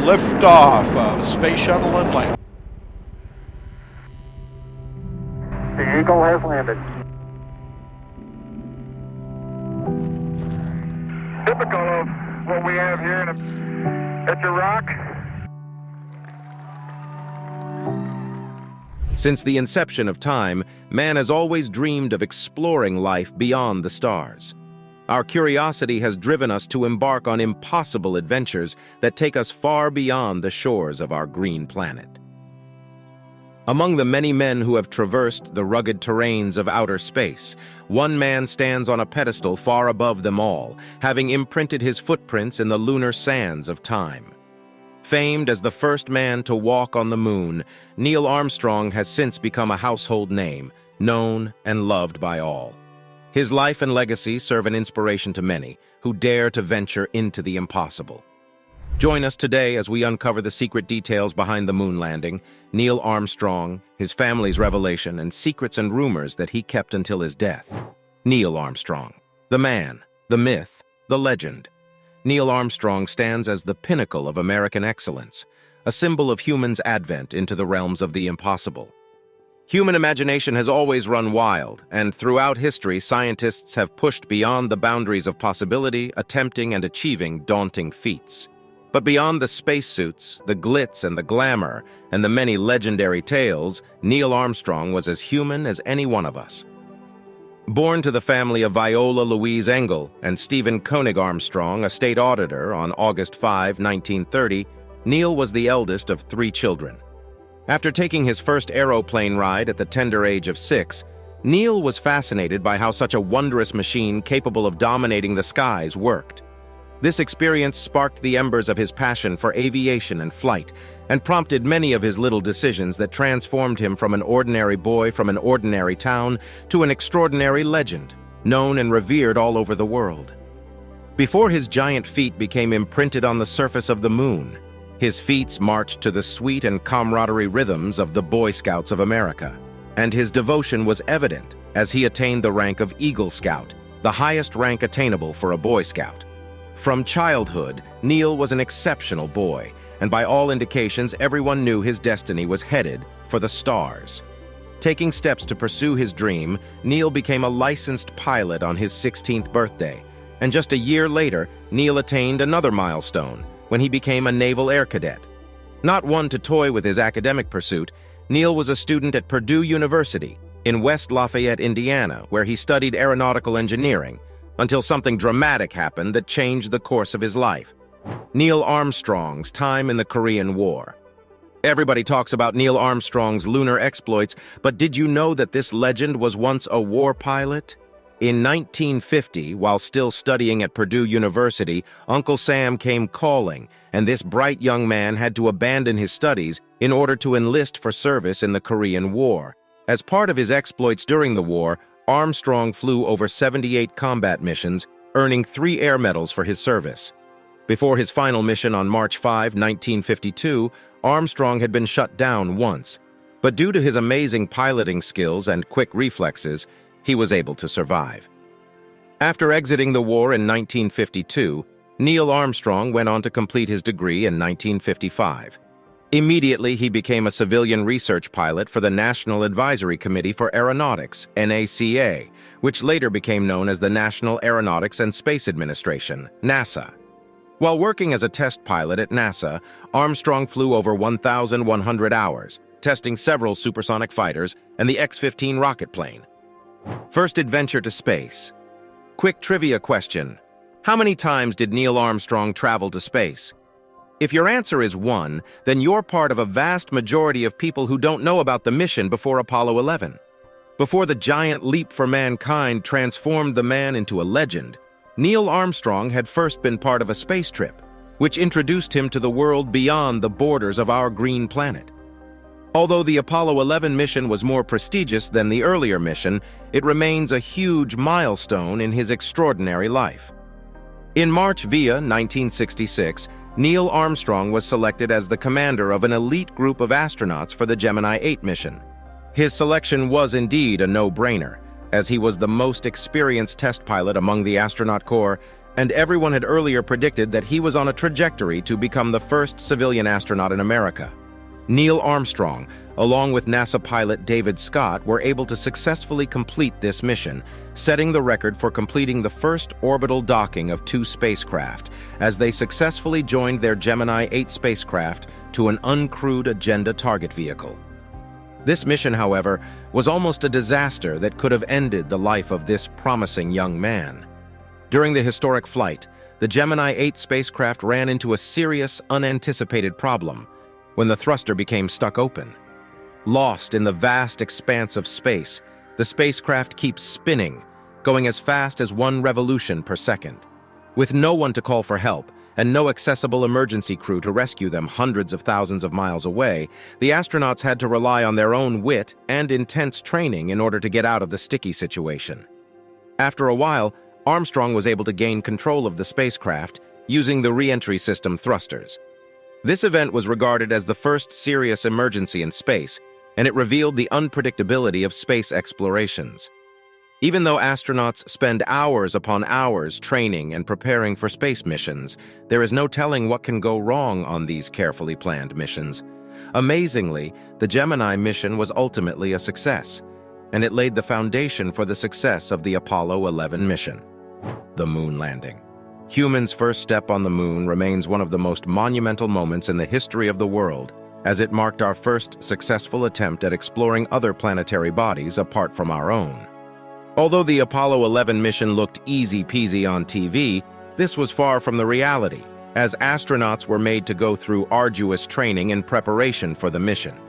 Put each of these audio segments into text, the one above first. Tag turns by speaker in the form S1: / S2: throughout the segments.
S1: Liftoff of Space Shuttle Atlantis.
S2: The Eagle has landed. Typical of what we have here at the rock.
S3: Since the inception of time, man has always dreamed of exploring life beyond the stars. Our curiosity has driven us to embark on impossible adventures that take us far beyond the shores of our green planet. Among the many men who have traversed the rugged terrains of outer space, one man stands on a pedestal far above them all, having imprinted his footprints in the lunar sands of time. Famed as the first man to walk on the moon, Neil Armstrong has since become a household name, known and loved by all. His life and legacy serve an inspiration to many who dare to venture into the impossible. Join us today as we uncover the secret details behind the moon landing, Neil Armstrong, his family's revelation, and secrets and rumors that he kept until his death. Neil Armstrong, the man, the myth, the legend. Neil Armstrong stands as the pinnacle of American excellence, a symbol of humans' advent into the realms of the impossible. Human imagination has always run wild, and throughout history, scientists have pushed beyond the boundaries of possibility, attempting and achieving daunting feats. But beyond the spacesuits, the glitz and the glamour, and the many legendary tales, Neil Armstrong was as human as any one of us. Born to the family of Viola Louise Engel and Stephen Koenig Armstrong, a state auditor, on August 5, 1930, Neil was the eldest of 3 children. After taking his first aeroplane ride at the tender age of 6, Neil was fascinated by how such a wondrous machine capable of dominating the skies worked. This experience sparked the embers of his passion for aviation and flight, and prompted many of his little decisions that transformed him from an ordinary boy from an ordinary town to an extraordinary legend, known and revered all over the world. Before his giant feet became imprinted on the surface of the moon, his feet marched to the sweet and camaraderie rhythms of the Boy Scouts of America, and his devotion was evident as he attained the rank of Eagle Scout, the highest rank attainable for a Boy Scout. From childhood, Neil was an exceptional boy, and by all indications, everyone knew his destiny was headed for the stars. Taking steps to pursue his dream, Neil became a licensed pilot on his 16th birthday, and just a year later, Neil attained another milestone when he became a naval air cadet. Not one to toy with his academic pursuit, Neil was a student at Purdue University in West Lafayette, Indiana, where he studied aeronautical engineering, until something dramatic happened that changed the course of his life. Neil Armstrong's time in the Korean War. Everybody talks about Neil Armstrong's lunar exploits, but did you know that this legend was once a war pilot? In 1950, while still studying at Purdue University, Uncle Sam came calling, and this bright young man had to abandon his studies in order to enlist for service in the Korean War. As part of his exploits during the war, Armstrong flew over 78 combat missions, earning 3 air medals for his service. Before his final mission on March 5, 1952, Armstrong had been shut down once, but due to his amazing piloting skills and quick reflexes, he was able to survive. After exiting the war in 1952, Neil Armstrong went on to complete his degree in 1955. Immediately, he became a civilian research pilot for the National Advisory Committee for Aeronautics, NACA, which later became known as the National Aeronautics and Space Administration, NASA. While working as a test pilot at NASA, Armstrong flew over 1,100 hours, testing several supersonic fighters and the X-15 rocket plane. First adventure to space. Quick trivia question. How many times did Neil Armstrong travel to space? If your answer is 1, then you're part of a vast majority of people who don't know about the mission before Apollo 11. Before the giant leap for mankind transformed the man into a legend, Neil Armstrong had first been part of a space trip, which introduced him to the world beyond the borders of our green planet. Although the Apollo 11 mission was more prestigious than the earlier mission, it remains a huge milestone in his extraordinary life. In March via 1966, Neil Armstrong was selected as the commander of an elite group of astronauts for the Gemini 8 mission. His selection was indeed a no-brainer, as he was the most experienced test pilot among the astronaut corps, and everyone had earlier predicted that he was on a trajectory to become the first civilian astronaut in America. Neil Armstrong, along with NASA pilot David Scott, were able to successfully complete this mission, setting the record for completing the first orbital docking of two spacecraft, as they successfully joined their Gemini 8 spacecraft to an uncrewed Agenda target vehicle. This mission, however, was almost a disaster that could have ended the life of this promising young man. During the historic flight, the Gemini 8 spacecraft ran into a serious, unanticipated problem when the thruster became stuck open. Lost in the vast expanse of space, the spacecraft keeps spinning, going as fast as 1 revolution per second. With no one to call for help and no accessible emergency crew to rescue them hundreds of thousands of miles away, the astronauts had to rely on their own wit and intense training in order to get out of the sticky situation. After a while, Armstrong was able to gain control of the spacecraft using the re-entry system thrusters. This event was regarded as the first serious emergency in space, and it revealed the unpredictability of space explorations. Even though astronauts spend hours upon hours training and preparing for space missions, there is no telling what can go wrong on these carefully planned missions. Amazingly, the Gemini mission was ultimately a success, and it laid the foundation for the success of the Apollo 11 mission. The moon landing. Humans' first step on the moon remains one of the most monumental moments in the history of the world, as it marked our first successful attempt at exploring other planetary bodies apart from our own. Although the Apollo 11 mission looked easy-peasy on TV, this was far from the reality, as astronauts were made to go through arduous training in preparation for the mission.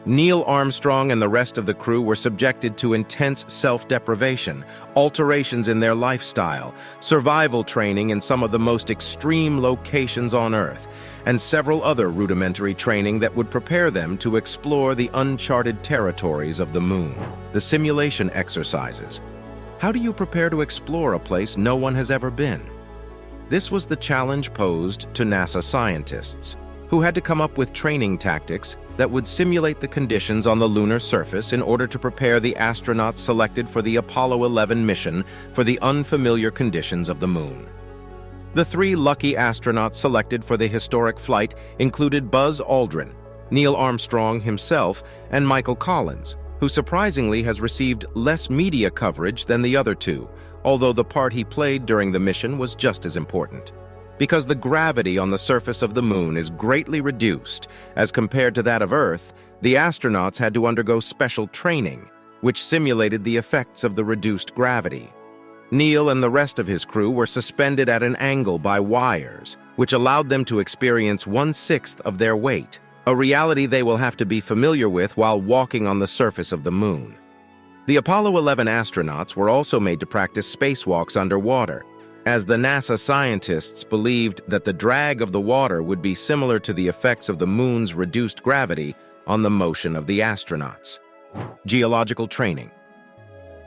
S3: Neil Armstrong and the rest of the crew were subjected to intense self-deprivation, alterations in their lifestyle, survival training in some of the most extreme locations on Earth, and several other rudimentary training that would prepare them to explore the uncharted territories of the moon. The simulation exercises. How do you prepare to explore a place no one has ever been? This was the challenge posed to NASA scientists, who had to come up with training tactics that would simulate the conditions on the lunar surface in order to prepare the astronauts selected for the Apollo 11 mission for the unfamiliar conditions of the moon. The 3 lucky astronauts selected for the historic flight included Buzz Aldrin, Neil Armstrong himself, and Michael Collins, who surprisingly has received less media coverage than the other 2, although the part he played during the mission was just as important. Because the gravity on the surface of the moon is greatly reduced as compared to that of Earth, the astronauts had to undergo special training, which simulated the effects of the reduced gravity. Neil and the rest of his crew were suspended at an angle by wires, which allowed them to experience 1/6 of their weight, a reality they will have to be familiar with while walking on the surface of the moon. The Apollo 11 astronauts were also made to practice spacewalks underwater, as the NASA scientists believed that the drag of the water would be similar to the effects of the moon's reduced gravity on the motion of the astronauts. Geological training.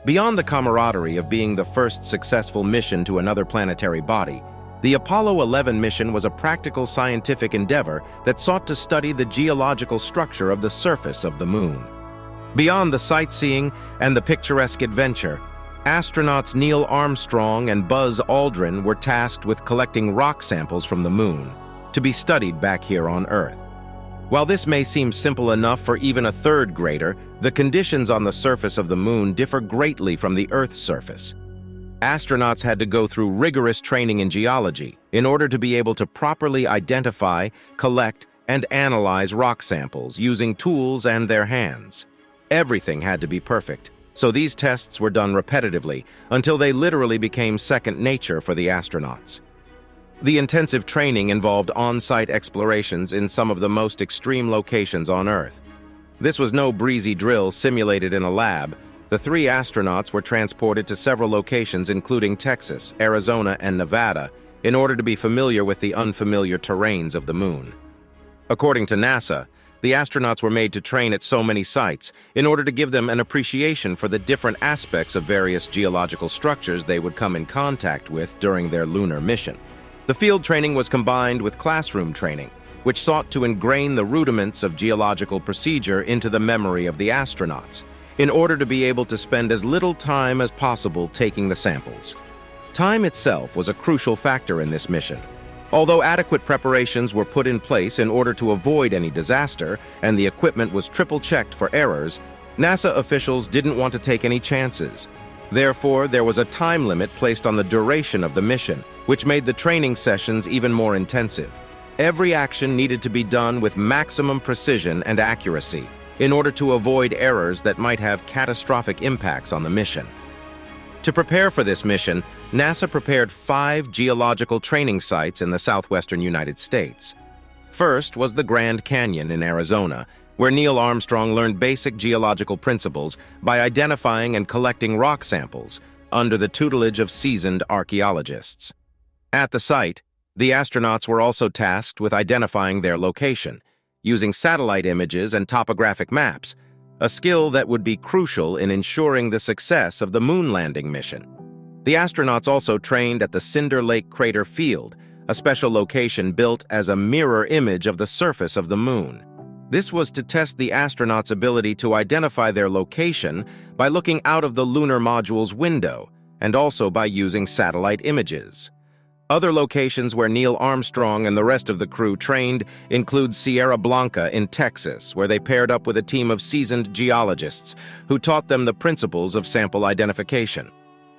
S3: Beyond the camaraderie of being the first successful mission to another planetary body, the Apollo 11 mission was a practical scientific endeavor that sought to study the geological structure of the surface of the moon. Beyond the sightseeing and the picturesque adventure, astronauts Neil Armstrong and Buzz Aldrin were tasked with collecting rock samples from the moon to be studied back here on Earth. While this may seem simple enough for even a third grader, the conditions on the surface of the moon differ greatly from the Earth's surface. Astronauts had to go through rigorous training in geology in order to be able to properly identify, collect, and analyze rock samples using tools and their hands. Everything had to be perfect, so these tests were done repetitively until they literally became second nature for the astronauts. The intensive training involved on-site explorations in some of the most extreme locations on Earth. This was no breezy drill simulated in a lab. The 3 astronauts were transported to several locations including Texas, Arizona, and Nevada in order to be familiar with the unfamiliar terrains of the moon. According to NASA, the astronauts were made to train at so many sites in order to give them an appreciation for the different aspects of various geological structures they would come in contact with during their lunar mission. The field training was combined with classroom training, which sought to ingrain the rudiments of geological procedure into the memory of the astronauts, in order to be able to spend as little time as possible taking the samples. Time itself was a crucial factor in this mission. Although adequate preparations were put in place in order to avoid any disaster, and the equipment was triple-checked for errors, NASA officials didn't want to take any chances. Therefore, there was a time limit placed on the duration of the mission, which made the training sessions even more intensive. Every action needed to be done with maximum precision and accuracy in order to avoid errors that might have catastrophic impacts on the mission. To prepare for this mission, NASA prepared 5 geological training sites in the southwestern United States. First was the Grand Canyon in Arizona, where Neil Armstrong learned basic geological principles by identifying and collecting rock samples under the tutelage of seasoned archaeologists. At the site, the astronauts were also tasked with identifying their location, using satellite images and topographic maps, a skill that would be crucial in ensuring the success of the moon landing mission. The astronauts also trained at the Cinder Lake Crater Field, a special location built as a mirror image of the surface of the moon. This was to test the astronauts' ability to identify their location by looking out of the lunar module's window, and also by using satellite images. Other locations where Neil Armstrong and the rest of the crew trained include Sierra Blanca in Texas, where they paired up with a team of seasoned geologists who taught them the principles of sample identification.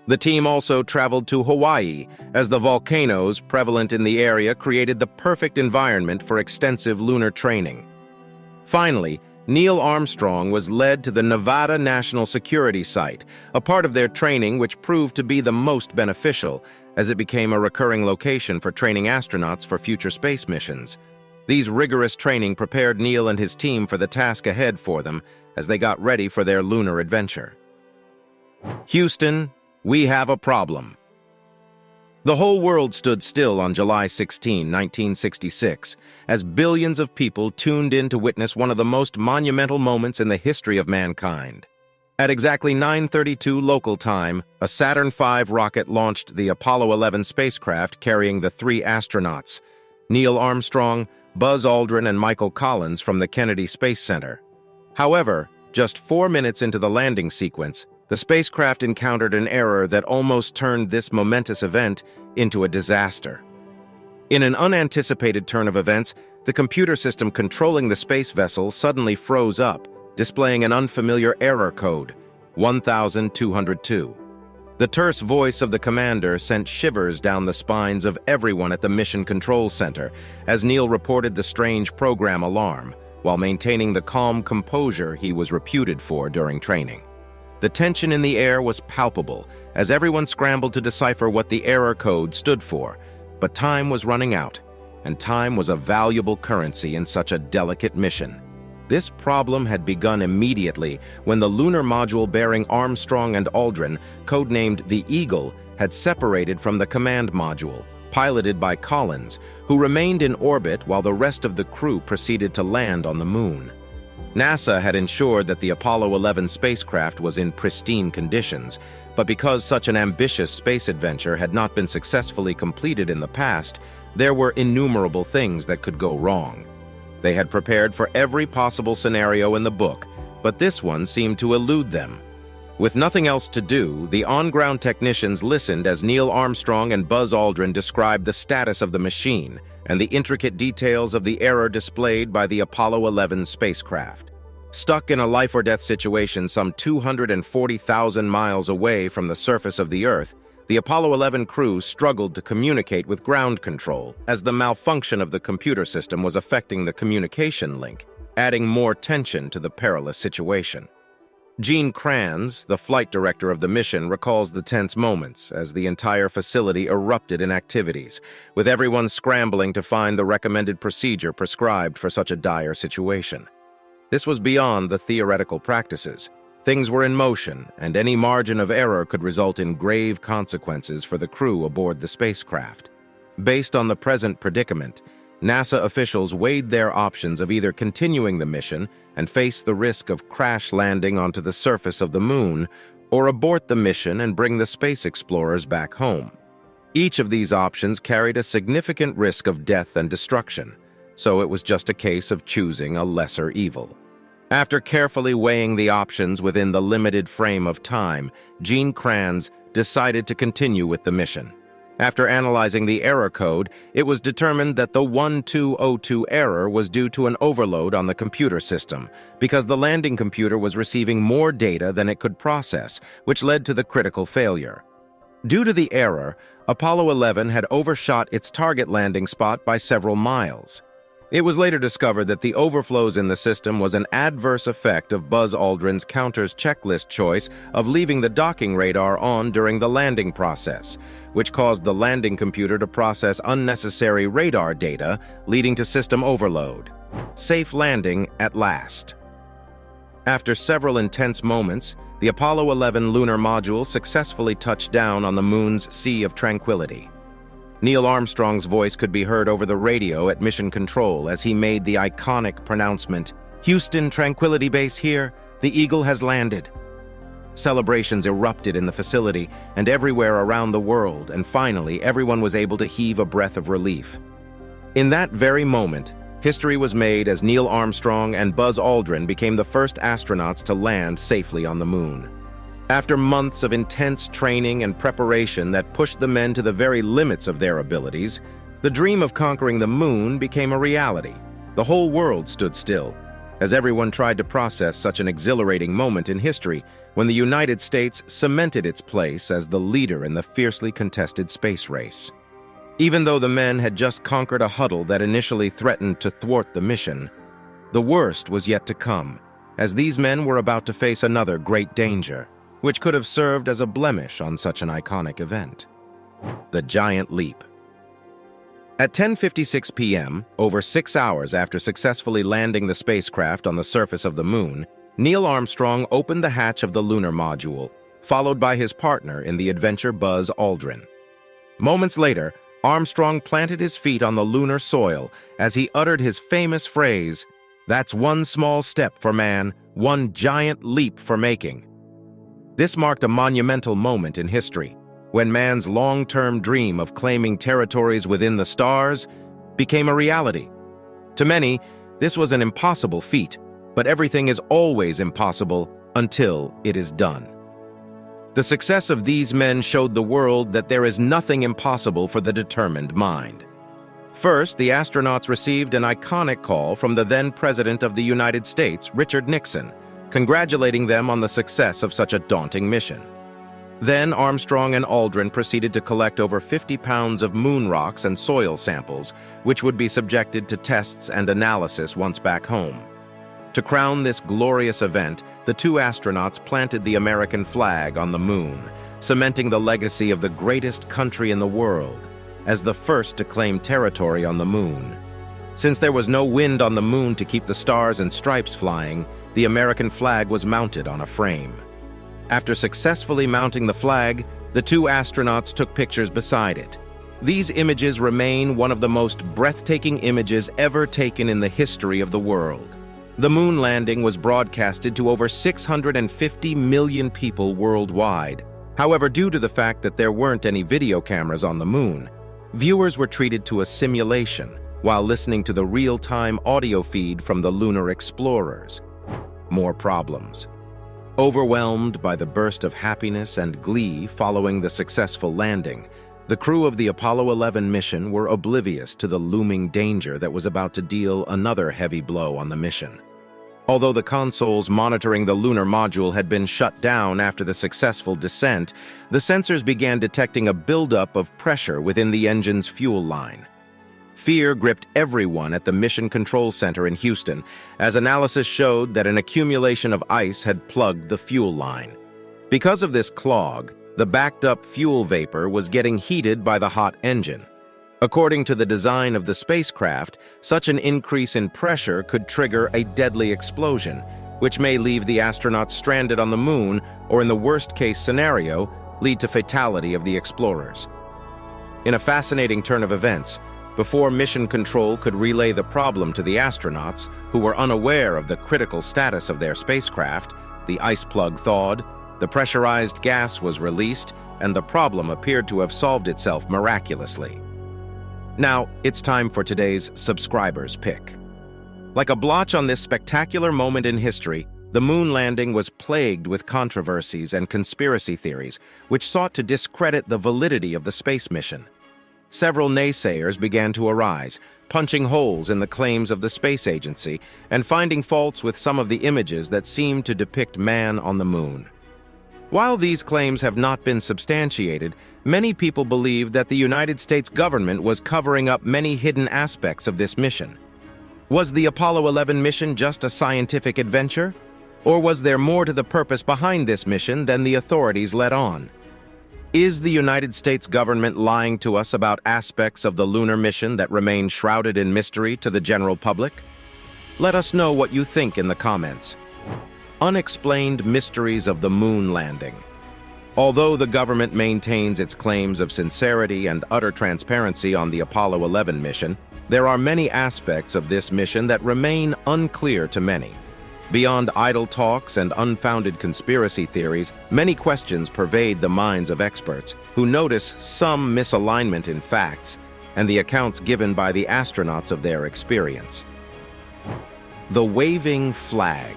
S3: The team also traveled to Hawaii, as the volcanoes prevalent in the area created the perfect environment for extensive lunar training. Finally, Neil Armstrong was led to the Nevada National Security Site, a part of their training which proved to be the most beneficial, as it became a recurring location for training astronauts for future space missions. These rigorous training prepared Neil and his team for the task ahead for them as they got ready for their lunar adventure. Houston, we have a problem. The whole world stood still on July 16, 1966, as billions of people tuned in to witness one of the most monumental moments in the history of mankind. At exactly 9:32 local time, a Saturn V rocket launched the Apollo 11 spacecraft carrying the 3 astronauts, Neil Armstrong, Buzz Aldrin, and Michael Collins from the Kennedy Space Center. However, just 4 minutes into the landing sequence, the spacecraft encountered an error that almost turned this momentous event into a disaster. In an unanticipated turn of events, the computer system controlling the space vessel suddenly froze up, displaying an unfamiliar error code, 1202. The terse voice of the commander sent shivers down the spines of everyone at the Mission Control Center as Neil reported the strange program alarm, while maintaining the calm composure he was reputed for during training. The tension in the air was palpable as everyone scrambled to decipher what the error code stood for, but time was running out, and time was a valuable currency in such a delicate mission. This problem had begun immediately when the lunar module bearing Armstrong and Aldrin, codenamed the Eagle, had separated from the command module, piloted by Collins, who remained in orbit while the rest of the crew proceeded to land on the moon. NASA had ensured that the Apollo 11 spacecraft was in pristine conditions, but because such an ambitious space adventure had not been successfully completed in the past, there were innumerable things that could go wrong. They had prepared for every possible scenario in the book, but this one seemed to elude them. With nothing else to do, the on-ground technicians listened as Neil Armstrong and Buzz Aldrin described the status of the machine and the intricate details of the error displayed by the Apollo 11 spacecraft. Stuck in a life-or-death situation some 240,000 miles away from the surface of the Earth, the Apollo 11 crew struggled to communicate with ground control as the malfunction of the computer system was affecting the communication link, adding more tension to the perilous situation. Gene Kranz, the flight director of the mission, recalls the tense moments as the entire facility erupted in activities, with everyone scrambling to find the recommended procedure prescribed for such a dire situation. This was beyond the theoretical practices. Things were in motion, and any margin of error could result in grave consequences for the crew aboard the spacecraft. Based on the present predicament, NASA officials weighed their options of either continuing the mission and face the risk of crash landing onto the surface of the moon, or abort the mission and bring the space explorers back home. Each of these options carried a significant risk of death and destruction, so it was just a case of choosing a lesser evil. After carefully weighing the options within the limited frame of time, Gene Kranz decided to continue with the mission. After analyzing the error code, it was determined that the 1202 error was due to an overload on the computer system, because the landing computer was receiving more data than it could process, which led to the critical failure. Due to the error, Apollo 11 had overshot its target landing spot by several miles. It was later discovered that the overflows in the system was an adverse effect of Buzz Aldrin's counter's checklist choice of leaving the docking radar on during the landing process, which caused the landing computer to process unnecessary radar data, leading to system overload. Safe landing at last. After several intense moments, the Apollo 11 lunar module successfully touched down on the Moon's Sea of Tranquility. Neil Armstrong's voice could be heard over the radio at Mission Control as he made the iconic pronouncement, "Houston, Tranquility Base here, the Eagle has landed." Celebrations erupted in the facility and everywhere around the world, and finally everyone was able to heave a breath of relief. In that very moment, history was made as Neil Armstrong and Buzz Aldrin became the first astronauts to land safely on the Moon. After months of intense training and preparation that pushed the men to the very limits of their abilities, the dream of conquering the Moon became a reality. The whole world stood still, as everyone tried to process such an exhilarating moment in history when the United States cemented its place as the leader in the fiercely contested space race. Even though the men had just conquered a huddle that initially threatened to thwart the mission, the worst was yet to come, as these men were about to face another great danger, which could have served as a blemish on such an iconic event. The giant leap. At 10:56 p.m., over 6 hours after successfully landing the spacecraft on the surface of the Moon, Neil Armstrong opened the hatch of the lunar module, followed by his partner in the adventure, Buzz Aldrin. Moments later, Armstrong planted his feet on the lunar soil as he uttered his famous phrase, "That's one small step for man, one giant leap for making." This marked a monumental moment in history, when man's long-term dream of claiming territories within the stars became a reality. To many, this was an impossible feat, but everything is always impossible until it is done. The success of these men showed the world that there is nothing impossible for the determined mind. First, the astronauts received an iconic call from the then President of the United States, Richard Nixon, congratulating them on the success of such a daunting mission. Then Armstrong and Aldrin proceeded to collect over 50 pounds of moon rocks and soil samples, which would be subjected to tests and analysis once back home. To crown this glorious event, the two astronauts planted the American flag on the Moon, cementing the legacy of the greatest country in the world, as the first to claim territory on the Moon. Since there was no wind on the Moon to keep the stars and stripes flying, the American flag was mounted on a frame. After successfully mounting the flag, the two astronauts took pictures beside it. These images remain one of the most breathtaking images ever taken in the history of the world. The moon landing was broadcasted to over 650 million people worldwide. However, due to the fact that there weren't any video cameras on the Moon, viewers were treated to a simulation while listening to the real-time audio feed from the lunar explorers. More problems. Overwhelmed by the burst of happiness and glee following the successful landing, the crew of the Apollo 11 mission were oblivious to the looming danger that was about to deal another heavy blow on the mission. Although the consoles monitoring the lunar module had been shut down after the successful descent, the sensors began detecting a buildup of pressure within the engine's fuel line. Fear gripped everyone at the Mission Control Center in Houston, as analysis showed that an accumulation of ice had plugged the fuel line. Because of this clog, the backed-up fuel vapor was getting heated by the hot engine. According to the design of the spacecraft, such an increase in pressure could trigger a deadly explosion, which may leave the astronauts stranded on the Moon, or in the worst-case scenario, lead to fatality of the explorers. In a fascinating turn of events, before Mission Control could relay the problem to the astronauts, who were unaware of the critical status of their spacecraft, the ice plug thawed, the pressurized gas was released, and the problem appeared to have solved itself miraculously. Now, it's time for today's subscriber's pick. Like a blotch on this spectacular moment in history, The moon landing was plagued with controversies and conspiracy theories, which sought to discredit the validity of the space mission. Several naysayers began to arise, punching holes in the claims of the space agency and finding faults with some of the images that seemed to depict man on the moon. While these claims have not been substantiated, many people believe that the United States government was covering up many hidden aspects of this mission. Was the Apollo 11 mission just a scientific adventure? Or was there more to the purpose behind this mission than the authorities let on? Is the United States government lying to us about aspects of the lunar mission that remain shrouded in mystery to the general public? Let us know what you think in the comments. Unexplained mysteries of the moon landing. Although the government maintains its claims of sincerity and utter transparency on the Apollo 11 mission, there are many aspects of this mission that remain unclear to many. Beyond idle talks and unfounded conspiracy theories, many questions pervade the minds of experts who notice some misalignment in facts and the accounts given by the astronauts of their experience. The waving flag.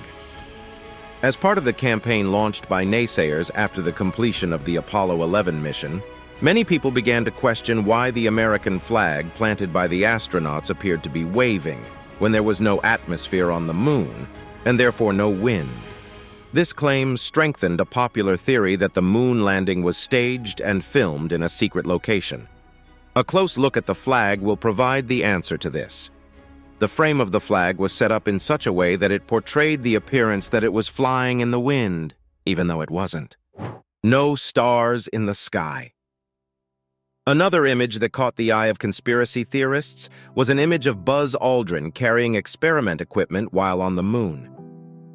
S3: As part of the campaign launched by naysayers after the completion of the Apollo 11 mission, many people began to question why the American flag planted by the astronauts appeared to be waving when there was no atmosphere on the moon, and therefore no wind. This claim strengthened a popular theory that the moon landing was staged and filmed in a secret location. A close look at the flag will provide the answer to this. The frame of the flag was set up in such a way that it portrayed the appearance that it was flying in the wind, even though it wasn't. No stars in the sky. Another image that caught the eye of conspiracy theorists was an image of Buzz Aldrin carrying experiment equipment while on the moon.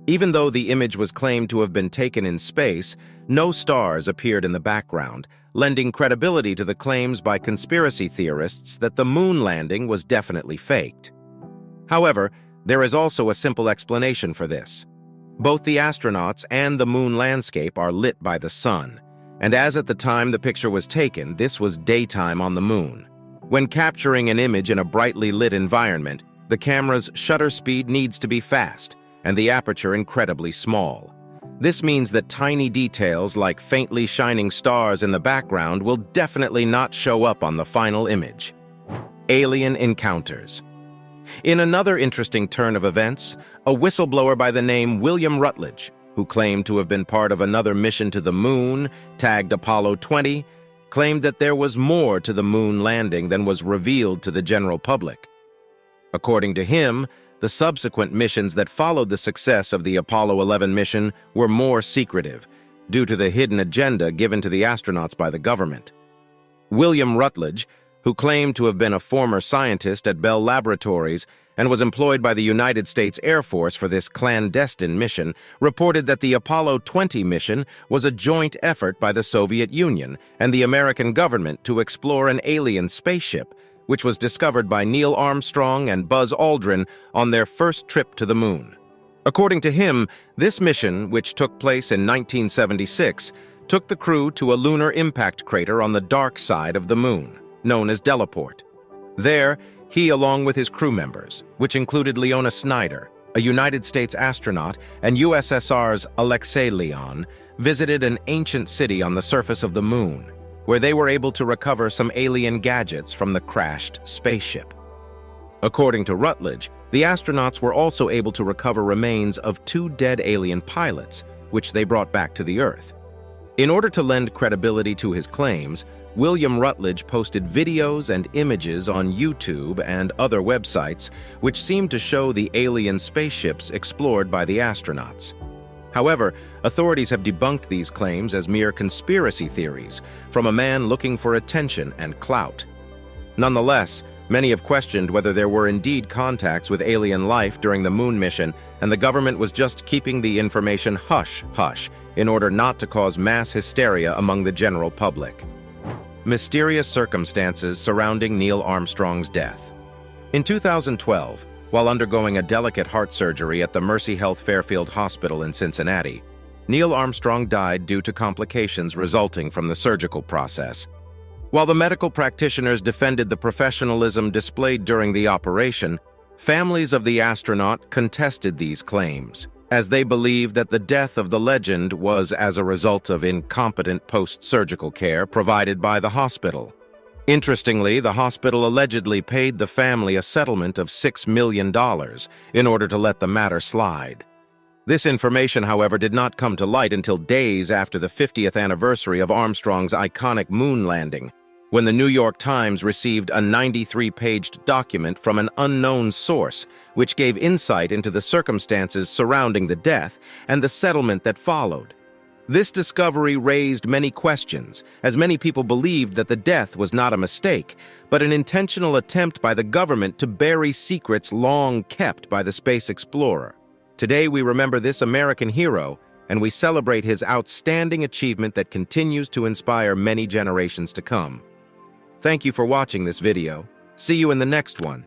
S3: Even though the image was claimed to have been taken in space, no stars appeared in the background, lending credibility to the claims by conspiracy theorists that the moon landing was definitely faked. However, there is also a simple explanation for this. Both the astronauts and the moon landscape are lit by the sun, and as at the time the picture was taken, this was daytime on the moon. When capturing an image in a brightly lit environment, the camera's shutter speed needs to be fast, and the aperture incredibly small. This means that tiny details like faintly shining stars in the background will definitely not show up on the final image. Alien encounters. In another interesting turn of events, a whistleblower by the name William Rutledge, who claimed to have been part of another mission to the moon, tagged Apollo 20, claimed that there was more to the moon landing than was revealed to the general public. According to him, the subsequent missions that followed the success of the Apollo 11 mission were more secretive, due to the hidden agenda given to the astronauts by the government. William Rutledge, who claimed to have been a former scientist at Bell Laboratories and was employed by the United States Air Force for this clandestine mission, reported that the Apollo 20 mission was a joint effort by the Soviet Union and the American government to explore an alien spaceship, which was discovered by Neil Armstrong and Buzz Aldrin on their first trip to the moon. According to him, this mission, which took place in 1976, took the crew to a lunar impact crater on the dark side of the moon, known as Delaport. There, he, along with his crew members, which included Leona Snyder, a United States astronaut, and USSR's Alexei Leon, visited an ancient city on the surface of the moon, where they were able to recover some alien gadgets from the crashed spaceship. According to Rutledge, the astronauts were also able to recover remains of 2 dead alien pilots, which they brought back to the Earth. In order to lend credibility to his claims, William Rutledge posted videos and images on YouTube and other websites which seemed to show the alien spaceships explored by the astronauts. However, authorities have debunked these claims as mere conspiracy theories from a man looking for attention and clout. Nonetheless, many have questioned whether there were indeed contacts with alien life during the moon mission and the government was just keeping the information hush-hush in order not to cause mass hysteria among the general public. Mysterious circumstances surrounding Neil Armstrong's death. In 2012, while undergoing a delicate heart surgery at the Mercy Health Fairfield Hospital in Cincinnati, Neil Armstrong died due to complications resulting from the surgical process. While the medical practitioners defended the professionalism displayed during the operation, families of the astronaut contested these claims, as they believed that the death of the legend was as a result of incompetent post-surgical care provided by the hospital. Interestingly, the hospital allegedly paid the family a settlement of $6 million in order to let the matter slide. This information, however, did not come to light until days after the 50th anniversary of Armstrong's iconic moon landing, when the New York Times received a 93-paged document from an unknown source, which gave insight into the circumstances surrounding the death and the settlement that followed. This discovery raised many questions, as many people believed that the death was not a mistake, but an intentional attempt by the government to bury secrets long kept by the space explorer. Today we remember this American hero, and we celebrate his outstanding achievement that continues to inspire many generations to come. Thank you for watching this video. See you in the next one.